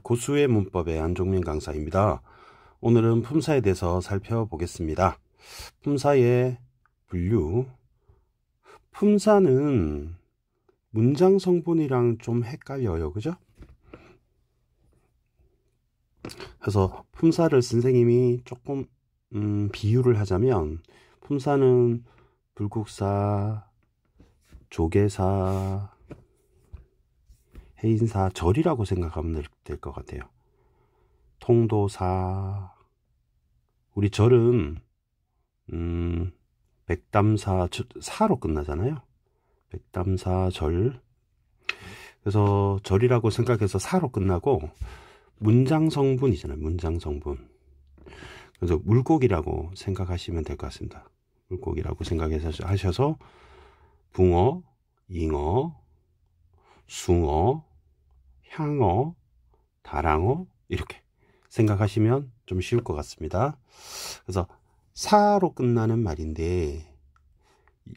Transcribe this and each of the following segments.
고수의 문법의 안종민 강사입니다. 오늘은 품사에 대해서 살펴보겠습니다. 품사의 분류. 품사는 문장 성분이랑 좀 헷갈려요. 그죠? 그래서 품사를 선생님이 조금 비유를 하자면, 품사는 불국사, 조계사, 해인사, 절이라고 생각하면 될 것 같아요. 통도사, 우리 절은 백담사, 사로 끝나잖아요. 백담사, 절. 그래서 절이라고 생각해서 사로 끝나고, 문장 성분이잖아요. 문장 성분. 그래서 물고기라고 생각하시면 될 것 같습니다. 물고기라고 생각하셔서 붕어, 잉어, 숭어, 향어, 다랑어 이렇게 생각하시면 좀 쉬울 것 같습니다. 그래서 사로 끝나는 말인데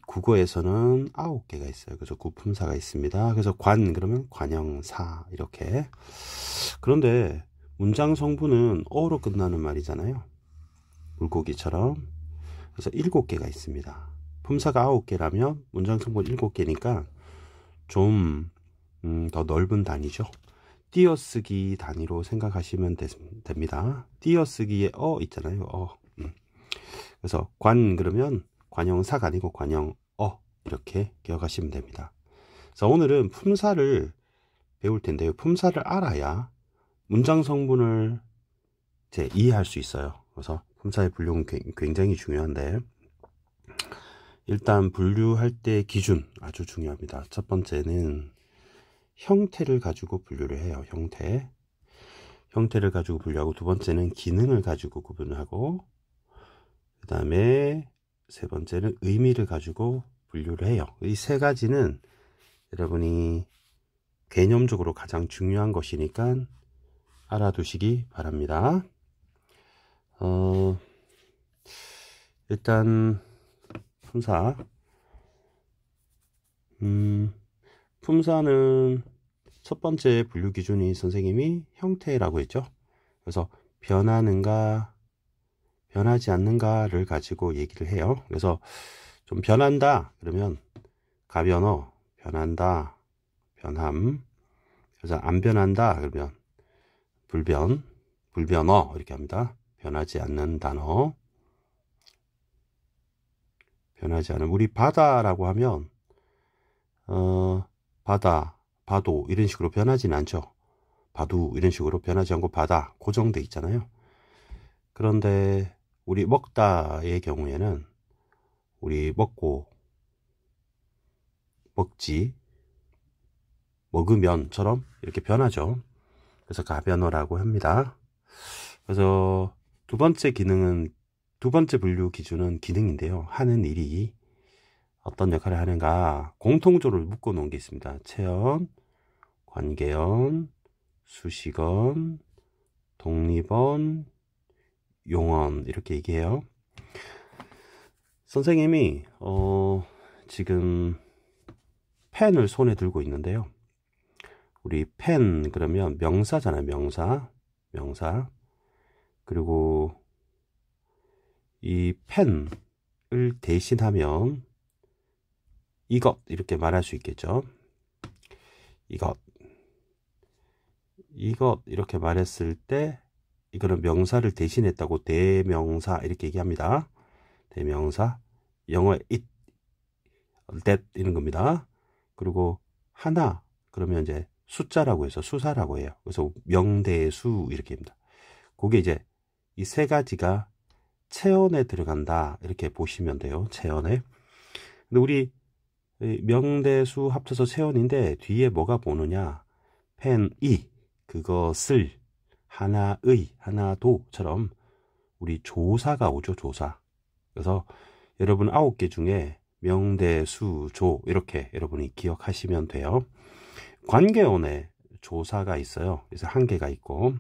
국어에서는 9개가 있어요. 그래서 구품사가 있습니다. 그래서 관 그러면 관형사 이렇게. 그런데 문장 성분은 어로 끝나는 말이잖아요. 물고기처럼. 그래서 7개가 있습니다. 품사가 9개라면 문장 성분 7개니까 좀 더 넓은 단위죠. 띄어쓰기 단위로 생각하시면 됩니다. 띄어쓰기에 있잖아요. 그래서 관 그러면 관형사가 아니고 관형 이렇게 기억하시면 됩니다. 그래서 오늘은 품사를 배울 텐데요. 품사를 알아야 문장 성분을 이제 이해할 수 있어요. 그래서 품사의 분류는 굉장히 중요한데, 일단 분류할 때 기준 아주 중요합니다. 첫 번째는 형태를 가지고 분류를 해요. 형태를 가지고 분류하고, 두 번째는 기능을 가지고 구분하고, 그 다음에 세 번째는 의미를 가지고 분류를 해요. 이 세 가지는 여러분이 개념적으로 가장 중요한 것이니까 알아두시기 바랍니다. 일단 품사. 품사는 첫 번째 분류 기준이 선생님이 형태라고 했죠. 그래서 변하는가, 변하지 않는가를 가지고 얘기를 해요. 그래서 좀 변한다 그러면 가변어, 변한다, 변함. 그래서 안 변한다 그러면 불변, 불변어 이렇게 합니다. 변하지 않는 단어. 변하지 않은, 우리 바다라고 하면 바다, 바도 이런 식으로 변하지는 않죠. 바두 이런 식으로 변하지 않고 바다 고정돼 있잖아요. 그런데 우리 먹다의 경우에는 우리 먹고, 먹지, 먹으면처럼 이렇게 변하죠. 그래서 가변어라고 합니다. 그래서 두 번째 분류 기준은 기능인데요. 하는 일이 어떤 역할을 하는가 공통적으로 묶어 놓은 게 있습니다. 체언, 관계언, 수식언, 독립언, 용언 이렇게 얘기해요. 선생님이 지금 펜을 손에 들고 있는데요. 우리 펜 그러면 명사잖아요. 명사. 그리고 이 펜을 대신하면 이것 이렇게 말할 수 있겠죠. 이것 이렇게 말했을 때 이거는 명사를 대신했다고 대명사 이렇게 얘기합니다. 대명사. 영어의 it, that 이런 겁니다. 그리고 하나 그러면 이제 숫자라고 해서 수사라고 해요. 그래서 명대수 이렇게 합니다. 그게 이제 이 세 가지가 체언에 들어간다 이렇게 보시면 돼요. 체언에. 근데 우리 명대수 합쳐서 체언인데 뒤에 뭐가 보느냐, 펜이 그것을, 하나의, 하나도처럼 우리 조사가 오죠. 조사. 그래서 여러분 9개 중에 명대수 조 이렇게 여러분이 기억하시면 돼요. 관계어에 조사가 있어요. 그래서 1개가 있고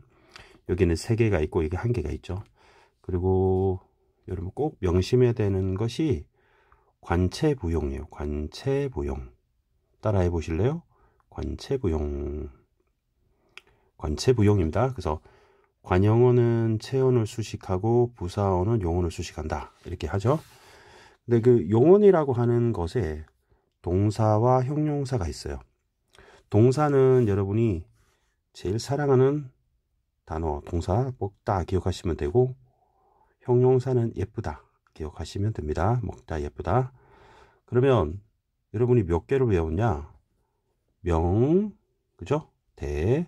여기는 3개가 있고 이게 1개가 있죠. 그리고 여러분 꼭 명심해야 되는 것이 관체부용이에요. 관체부용. 따라해 보실래요? 관체부용. 관체부용입니다. 그래서 관형어는 체언을 수식하고 부사어는 용언을 수식한다. 이렇게 하죠. 근데 그 용언이라고 하는 것에 동사와 형용사가 있어요. 동사는 여러분이 제일 사랑하는 단어, 동사 먹다 기억하시면 되고, 형용사는 예쁘다 기억하시면 됩니다. 먹다, 예쁘다. 그러면 여러분이 몇 개를 외웠냐? 명, 그죠? 대,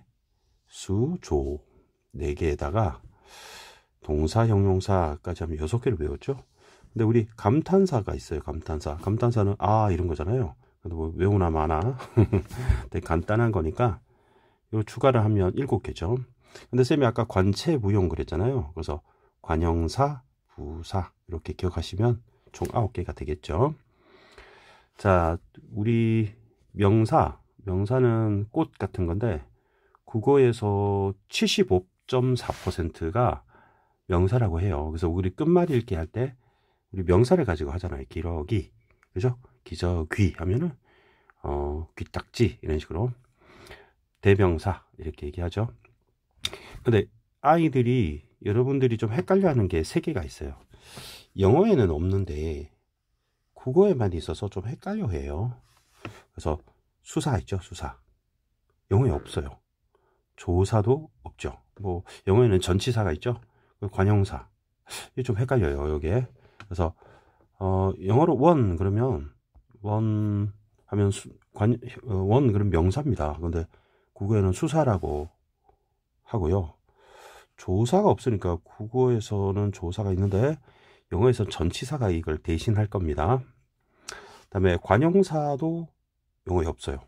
수, 조. 4개에다가 동사, 형용사까지 하면 6개를 외웠죠? 근데 우리 감탄사가 있어요. 감탄사. 감탄사는 이런 거잖아요. 근데 뭐 외우나 마나. 되게 간단한 거니까 요 추가를 하면 7개죠. 근데 쌤이 아까 관체부용 그랬잖아요. 그래서 관형사, 부사 이렇게 기억하시면 총 9개가 되겠죠. 자, 우리 명사는 꽃 같은 건데 국어에서 75.4%가 명사라고 해요. 그래서 우리 끝말잇기 이렇게 할 때 우리 명사를 가지고 하잖아요. 기러기, 그죠? 기저귀 하면은 귀딱지 이런 식으로 대명사 이렇게 얘기하죠. 근데 아이들이 여러분들이 좀 헷갈려하는 게 3개가 있어요. 영어에는 없는데 국어에만 있어서 좀 헷갈려해요. 그래서 수사 있죠, 수사. 영어에 없어요. 조사도 없죠. 뭐 영어에는 전치사가 있죠. 관형사. 이게 좀 헷갈려요, 여기에. 그래서 영어로 원 그러면 원 하면 원 그럼 명사입니다. 근데 국어에는 수사라고 하고요. 조사가 없으니까 국어에서는 조사가 있는데 영어에서는 전치사가 이걸 대신할 겁니다. 그다음에 관형사도 영어에 없어요.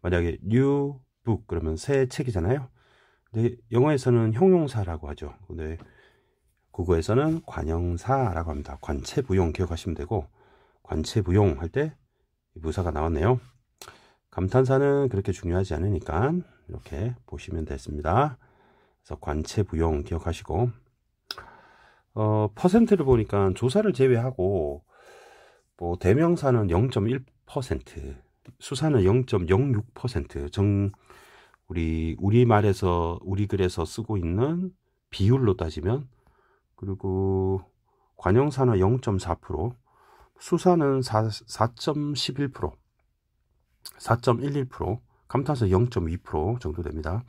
만약에 new book 그러면 새 책이잖아요. 근데 영어에서는 형용사라고 하죠. 근데 국어에서는 관형사라고 합니다. 관체부용 기억하시면 되고, 관체부용 할 때 부사가 나왔네요. 감탄사는 그렇게 중요하지 않으니까 이렇게 보시면 됐습니다. 그래서 관체부용 기억하시고, 퍼센트를 보니까 조사를 제외하고 뭐 대명사는 0.1%, 수사는 0.06%, 우리말에서 우리 글에서 쓰고 있는 비율로 따지면, 그리고 관형사는 0.4%, 수사는 4.11%, 4.11%, 감탄사 0.2% 정도 됩니다.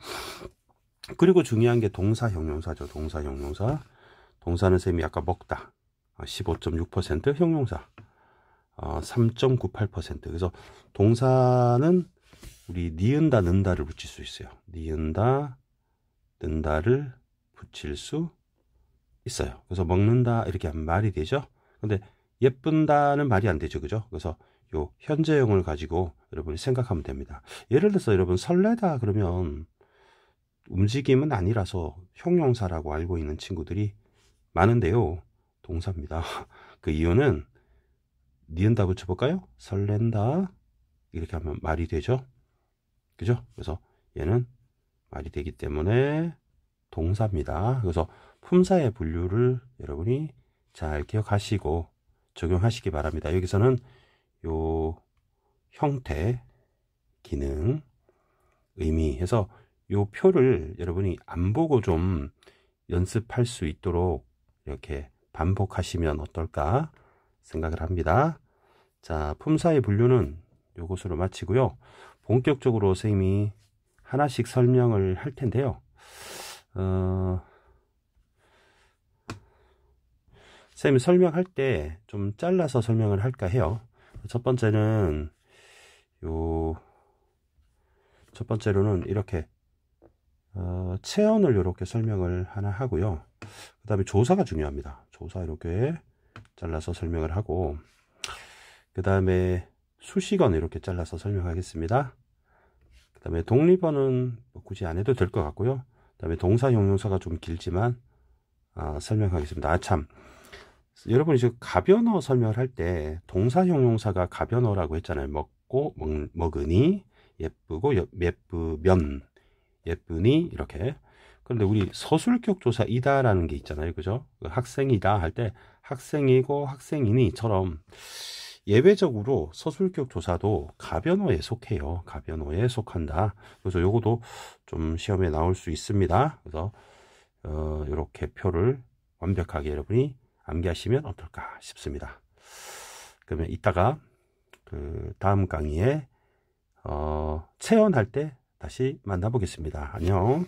그리고 중요한 게 동사, 형용사죠. 동사, 형용사. 동사는 쌤이 아까 먹다 15.6%, 형용사 3.98%. 그래서 동사는 우리 니은다, 는다를 붙일 수 있어요. 니은다, 는다를 붙일 수 있어요. 그래서 먹는다 이렇게 하면 말이 되죠. 근데 예쁜다는 말이 안 되죠, 그죠? 그래서 요 현재형을 가지고 여러분이 생각하면 됩니다. 예를 들어서 여러분 설레다 그러면 움직임은 아니라서 형용사라고 알고 있는 친구들이 많은데요, 동사입니다. 그 이유는 니은다 붙여볼까요? 설렌다 이렇게 하면 말이 되죠, 그죠? 그래서 얘는 말이 되기 때문에 동사입니다. 그래서 품사의 분류를 여러분이 잘 기억하시고 적용하시기 바랍니다. 여기서는 요 형태, 기능, 의미 해서 요 표를 여러분이 안 보고 좀 연습할 수 있도록 이렇게 반복하시면 어떨까 생각을 합니다. 자, 품사의 분류는 요것으로 마치고요. 본격적으로 선생님이 하나씩 설명을 할 텐데요. 선생님이 설명할 때 좀 잘라서 설명을 할까 해요. 첫 번째로는 이렇게 체언을 이렇게 설명을 하나 하고요. 그 다음에 조사가 중요합니다. 조사 이렇게 잘라서 설명을 하고, 그 다음에 수식어는 이렇게 잘라서 설명하겠습니다. 그 다음에 독립어는 뭐 굳이 안 해도 될 것 같고요. 그 다음에 동사, 형용사가 좀 길지만 설명하겠습니다. 참, 여러분이 지금 가변어 설명을 할 때 동사, 형용사가 가변어라고 했잖아요. 먹고, 먹으니, 예쁘고, 예쁘면, 예쁘니 이렇게. 그런데 우리 서술격 조사이다라는 게 있잖아요, 그죠? 학생이다 할 때 학생이고 학생이니처럼 예외적으로 서술격 조사도 가변어에 속해요. 가변어에 속한다. 그래서 요거도 좀 시험에 나올 수 있습니다. 그래서 이렇게 표를 완벽하게 여러분이 암기하시면 어떨까 싶습니다. 그러면 이따가 그 다음 강의에 체언할 때 다시 만나보겠습니다. 안녕.